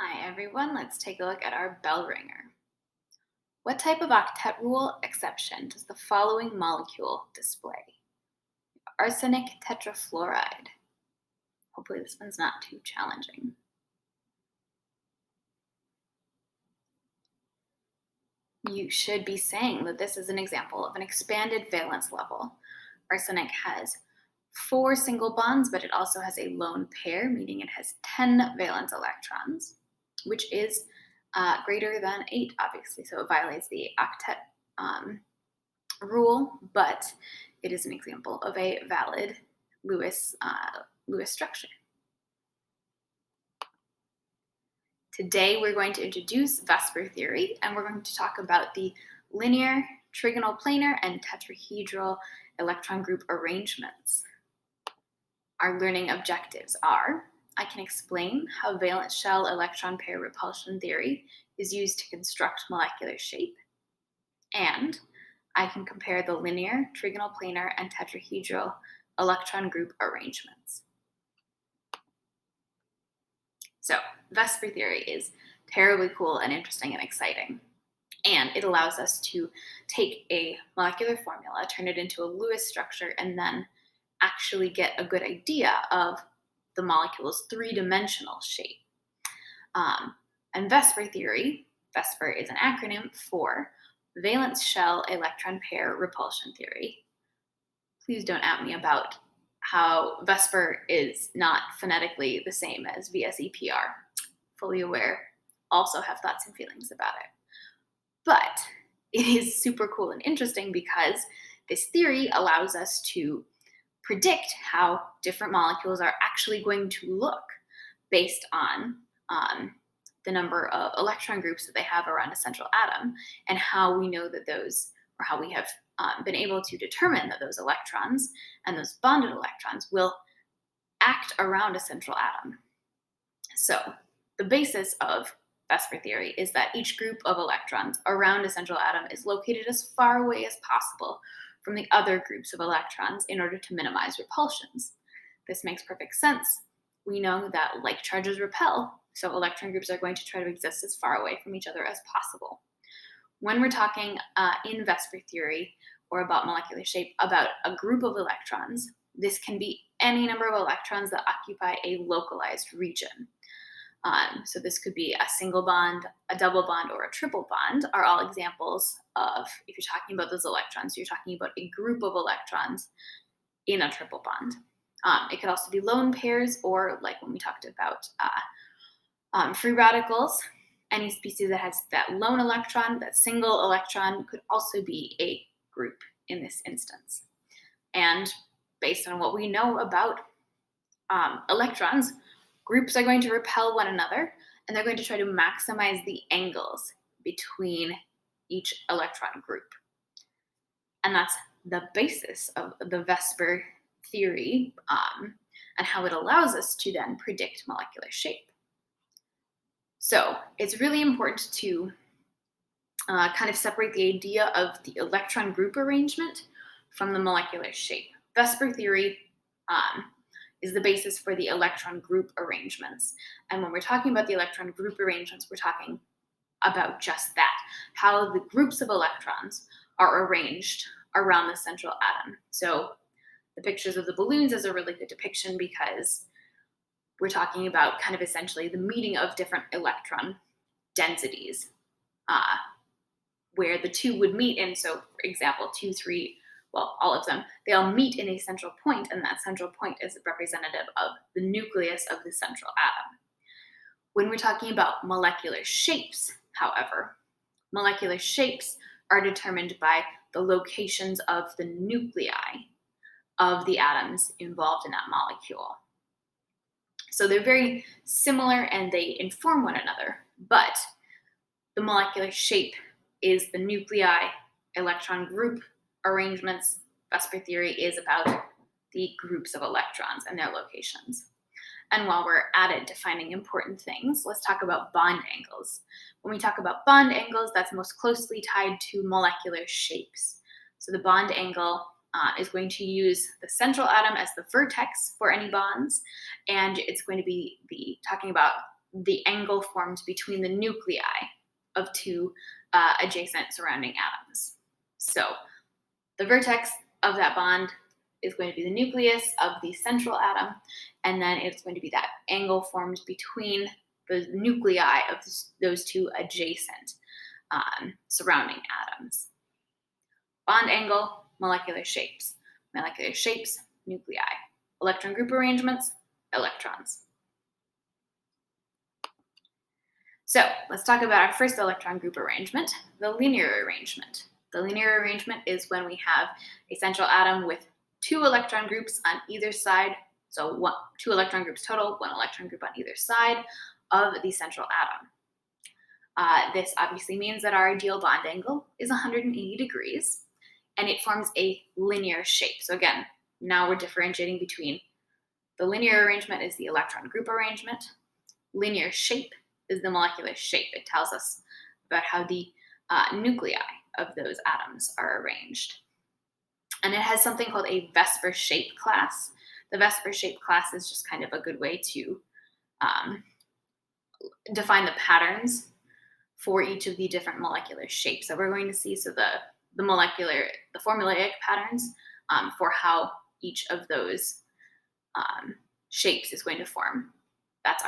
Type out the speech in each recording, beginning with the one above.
Hi everyone, let's take a look at our bell ringer. What type of octet rule exception does the following molecule display? Arsenic tetrafluoride. Hopefully this one's not too challenging. You should be saying that this is an example of an expanded valence level. Arsenic has 4 single bonds, but it also has a lone pair, meaning it has 10 valence electrons, which is greater than 8, obviously. So it violates the octet rule, but it is an example of a valid Lewis structure. Today we're going to introduce VSEPR theory, and we're going to talk about the linear, trigonal, planar, and tetrahedral electron group arrangements. Our learning objectives are: I can explain how valence shell electron pair repulsion theory is used to construct molecular shape, and I can compare the linear, trigonal, planar, and tetrahedral electron group arrangements. So, VSEPR theory is terribly cool and interesting and exciting. And it allows us to take a molecular formula, turn it into a Lewis structure, and then actually get a good idea of the molecule's three-dimensional shape. And VSEPR theory, VSEPR is an acronym for valence shell electron pair repulsion theory. Please don't at me about how VSEPR is not phonetically the same as VSEPR. Fully aware, also have thoughts and feelings about it. But it is super cool and interesting because this theory allows us to predict how different molecules are actually going to look based on the number of electron groups that they have around a central atom, and how we know that those, or how we have been able to determine that those electrons and those bonded electrons will act around a central atom. So the basis of VSEPR theory is that each group of electrons around a central atom is located as far away as possible from the other groups of electrons in order to minimize repulsions. This makes perfect sense. We know that like charges repel, so electron groups are going to try to exist as far away from each other as possible. When we're talking in VSEPR theory or about molecular shape about a group of electrons, this can be any number of electrons that occupy a localized region. So this could be a single bond, a double bond, or a triple bond are all examples of, if you're talking about those electrons, you're talking about a group of electrons in a triple bond. It could also be lone pairs, or like when we talked about free radicals, any species that has that lone electron, that single electron, could also be a group in this instance. And based on what we know about electrons, groups are going to repel one another, and they're going to try to maximize the angles between each electron group. And that's the basis of the VSEPR theory and how it allows us to then predict molecular shape. So it's really important to kind of separate the idea of the electron group arrangement from the molecular shape. VSEPR theory is the basis for the electron group arrangements. And when we're talking about the electron group arrangements, we're talking about just that, how the groups of electrons are arranged around the central atom. So the pictures of the balloons is a really good depiction because we're talking about kind of essentially the meeting of different electron densities where the two would meet in. So for example, 2, 3, well, all of them, they all meet in a central point, and that central point is representative of the nucleus of the central atom. When we're talking about molecular shapes, however, molecular shapes are determined by the locations of the nuclei of the atoms involved in that molecule. So they're very similar and they inform one another, but the molecular shape is the nuclei, electron group arrangements. VSEPR theory is about the groups of electrons and their locations. And while we're at it defining important things, let's talk about bond angles. When we talk about bond angles, that's most closely tied to molecular shapes. So the bond angle is going to use the central atom as the vertex for any bonds, and it's going to be talking about the angle formed between the nuclei of two adjacent surrounding atoms. So the vertex of that bond is going to be the nucleus of the central atom, and then it's going to be that angle formed between the nuclei of those two adjacent surrounding atoms. Bond angle, molecular shapes. Molecular shapes, nuclei. Electron group arrangements, electrons. So let's talk about our first electron group arrangement, the linear arrangement. The linear arrangement is when we have a central atom with two electron groups on either side. So two electron groups total, one electron group on either side of the central atom. This obviously means that our ideal bond angle is 180 degrees, and it forms a linear shape. So again, now we're differentiating between the linear arrangement is the electron group arrangement. Linear shape is the molecular shape. It tells us about how the nuclei of those atoms are arranged. And it has something called a VSEPR shape class. The VSEPR shape class is just kind of a good way to define the patterns for each of the different molecular shapes that we're going to see. So the formulaic patterns for how each of those shapes is going to form. That's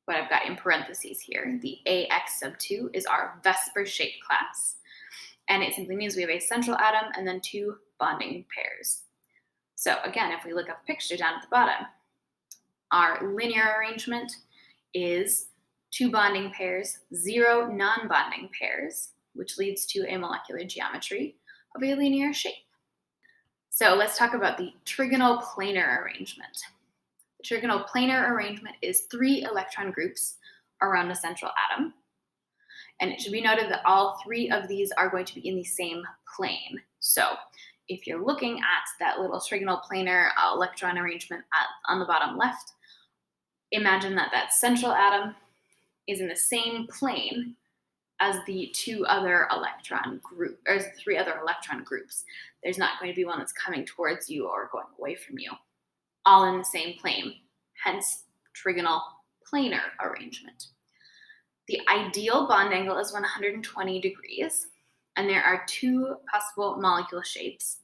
what I've got in parentheses here. The AX sub 2 is our VSEPR shape class. And it simply means we have a central atom and then two bonding pairs. So again, if we look at the picture down at the bottom, our linear arrangement is two bonding pairs, zero non-bonding pairs, which leads to a molecular geometry of a linear shape. So let's talk about the trigonal planar arrangement. The trigonal planar arrangement is three electron groups around a central atom. And it should be noted that all three of these are going to be in the same plane. So if you're looking at that little trigonal planar electron arrangement on the bottom left, imagine that central atom is in the same plane as the three other electron groups. There's not going to be one that's coming towards you or going away from you. All in the same plane, hence trigonal planar arrangement. The ideal bond angle is 120 degrees, and there are two possible molecule shapes.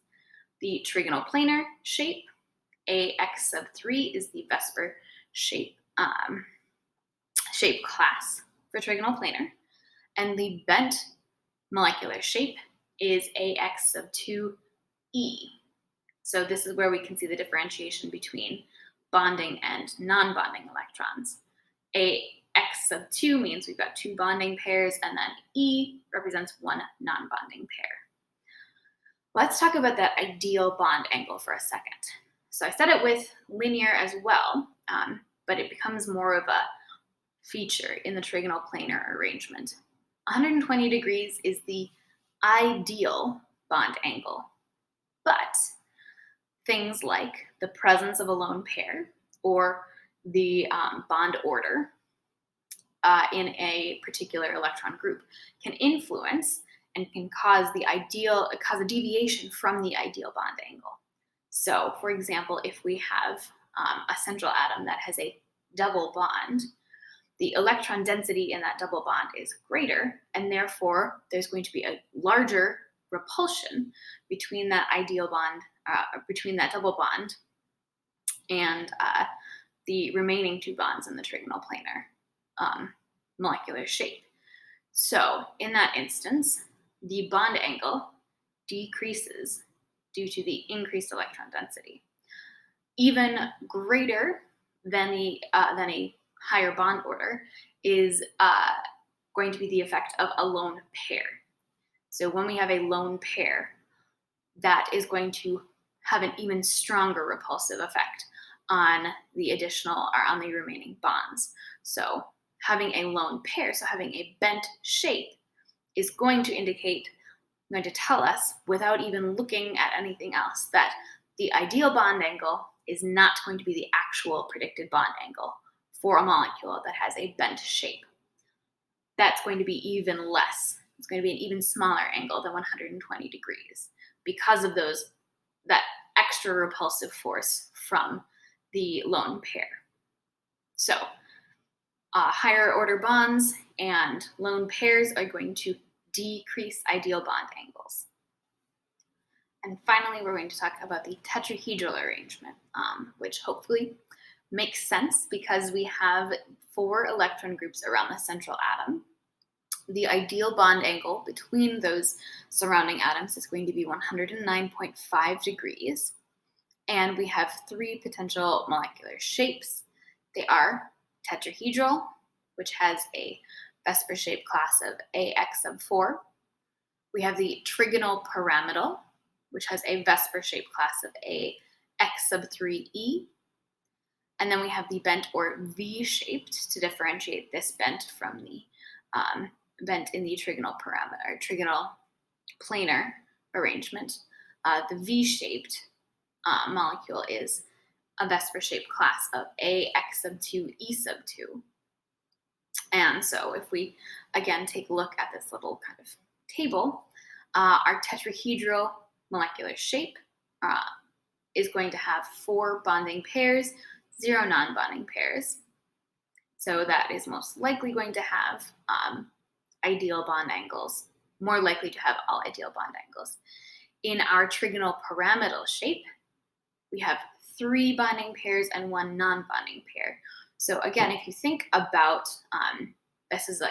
The trigonal planar shape, AX sub 3, is the VSEPR shape class for trigonal planar, and the bent molecular shape is AX sub 2E. So this is where we can see the differentiation between bonding and non-bonding electrons. AX sub 2 means we've got two bonding pairs, and then E represents one non-bonding pair. Let's talk about that ideal bond angle for a second. So I said it with linear as well, but it becomes more of a feature in the trigonal planar arrangement. 120 degrees is the ideal bond angle, but things like the presence of a lone pair or the bond order in a particular electron group can influence and can cause a deviation from the ideal bond angle. So, for example, if we have a central atom that has a double bond, the electron density in that double bond is greater, and therefore there's going to be a larger repulsion between that ideal bond, between that double bond and the remaining two bonds in the trigonal planar molecular shape. So in that instance, the bond angle decreases due to the increased electron density. Even greater than a higher bond order is going to be the effect of a lone pair. So when we have a lone pair, that is going to have an even stronger repulsive effect on the remaining bonds. So having a lone pair, so having a bent shape, is going to tell us, without even looking at anything else, that the ideal bond angle is not going to be the actual predicted bond angle for a molecule that has a bent shape. That's going to be even less. It's going to be an even smaller angle than 120 degrees because of that extra repulsive force from the lone pair. So Higher order bonds and lone pairs are going to decrease ideal bond angles. And finally, we're going to talk about the tetrahedral arrangement, which hopefully makes sense because we have 4 electron groups around the central atom. The ideal bond angle between those surrounding atoms is going to be 109.5 degrees. And we have 3 potential molecular shapes. They are tetrahedral, which has a VSEPR shape class of AX sub 4. We have the trigonal pyramidal, which has a VSEPR shape class of AX sub 3E. And then we have the bent or V-shaped to differentiate this bent from the bent in the trigonal pyramid or trigonal planar arrangement. The V-shaped molecule is a VSEPR shape class of AX sub 2 E sub 2. And so if we again take a look at this little kind of table, our tetrahedral molecular shape is going to have 4 bonding pairs, 0 non-bonding pairs. So that is most likely going to have ideal bond angles, more likely to have all ideal bond angles. In our trigonal pyramidal shape, we have 3 bonding pairs and 1 non-bonding pair. So again, if you think about this is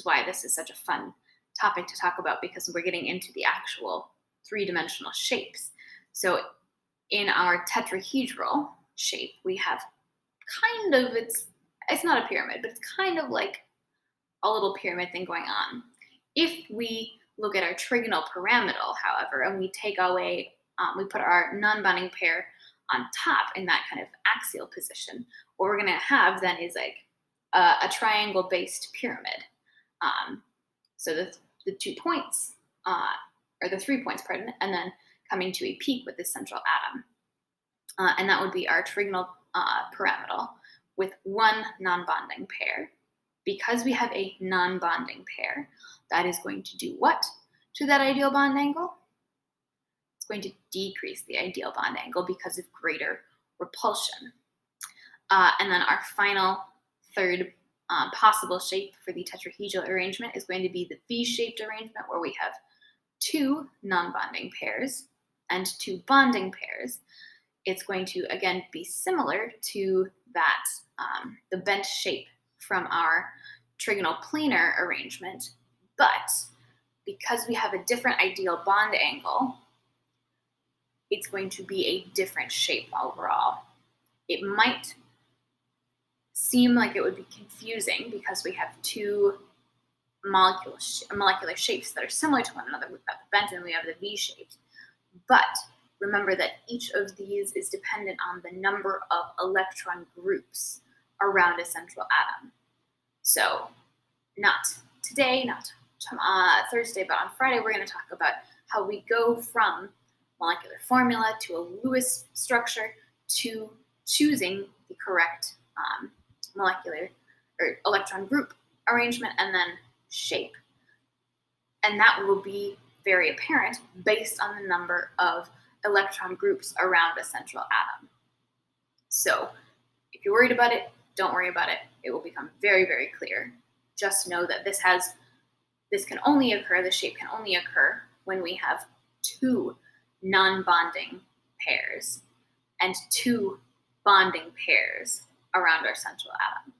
why this is such a fun topic to talk about, because we're getting into the actual 3-dimensional shapes. So in our tetrahedral shape, we have kind of, it's not a pyramid, but it's kind of like a little pyramid thing going on. If we look at our trigonal pyramidal, however, and we take away, we put our non-bonding pair on top in that kind of axial position, what we're going to have then is like a triangle-based pyramid. So the 2 points, or the 3 points, pardon, and then coming to a peak with the central atom. And that would be our trigonal pyramidal with 1 non-bonding pair. Because we have a non-bonding pair, that is going to do what to that ideal bond angle? It's going to decrease the ideal bond angle because of greater repulsion. And then our final 3rd possible shape for the tetrahedral arrangement is going to be the V-shaped arrangement, where we have 2 non-bonding pairs and 2 bonding pairs. It's going to, again, be similar to that, the bent shape from our trigonal planar arrangement, but because we have a different ideal bond angle, it's going to be a different shape overall. It might seem like it would be confusing because we have 2 molecular shapes that are similar to one another. We've got the bent and we have the V-shaped. But remember that each of these is dependent on the number of electron groups around a central atom. So not today, not Thursday, but on Friday, we're going to talk about how we go from molecular formula to a Lewis structure to choosing the correct molecular or electron group arrangement and then shape. And that will be very apparent based on the number of electron groups around a central atom. So if you're worried about it, don't worry about it. It will become very, very clear. Just know that the shape can only occur when we have 2 non-bonding pairs and 2 bonding pairs around our central atom.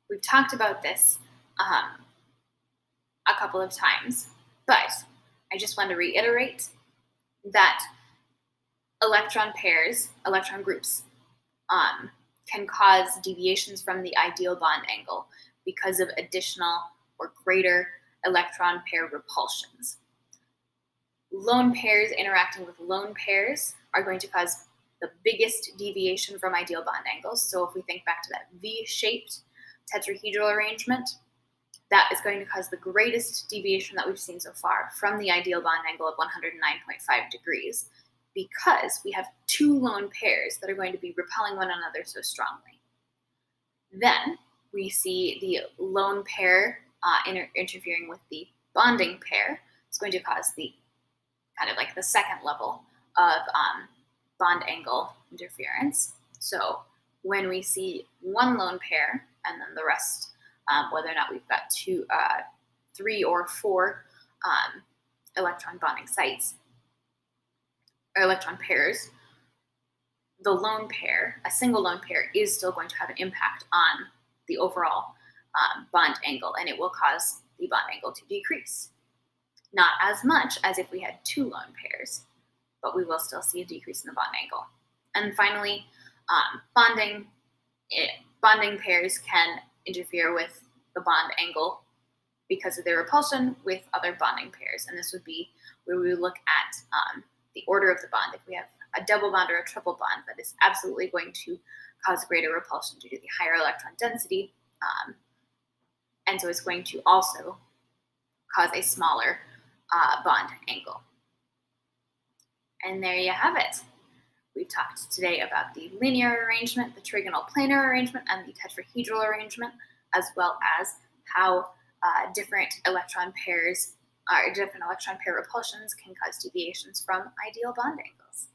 We've talked about this a couple of times, but I just want to reiterate that electron groups, can cause deviations from the ideal bond angle because of additional or greater electron pair repulsions. Lone pairs interacting with lone pairs are going to cause the biggest deviation from ideal bond angles. So if we think back to that V-shaped tetrahedral arrangement, that is going to cause the greatest deviation that we've seen so far from the ideal bond angle of 109.5 degrees, because we have 2 lone pairs that are going to be repelling one another so strongly. Then we see the lone pair interfering with the bonding pair. It's going to cause the kind of like the second level of bond angle interference. So when we see one lone pair and then the rest, whether or not we've got 3 or 4 electron bonding sites or electron pairs, the lone pair, a single lone pair, is still going to have an impact on the overall bond angle, and it will cause the bond angle to decrease. Not as much as if we had 2 lone pairs, but we will still see a decrease in the bond angle. And finally, bonding pairs can interfere with the bond angle because of their repulsion with other bonding pairs. And this would be where we would look at the order of the bond. If we have a double bond or a triple bond, that is absolutely going to cause greater repulsion due to the higher electron density. And so it's going to also cause a smaller bond angle. And there you have it. We've talked today about the linear arrangement, the trigonal planar arrangement, and the tetrahedral arrangement, as well as how different electron pair repulsions can cause deviations from ideal bond angles.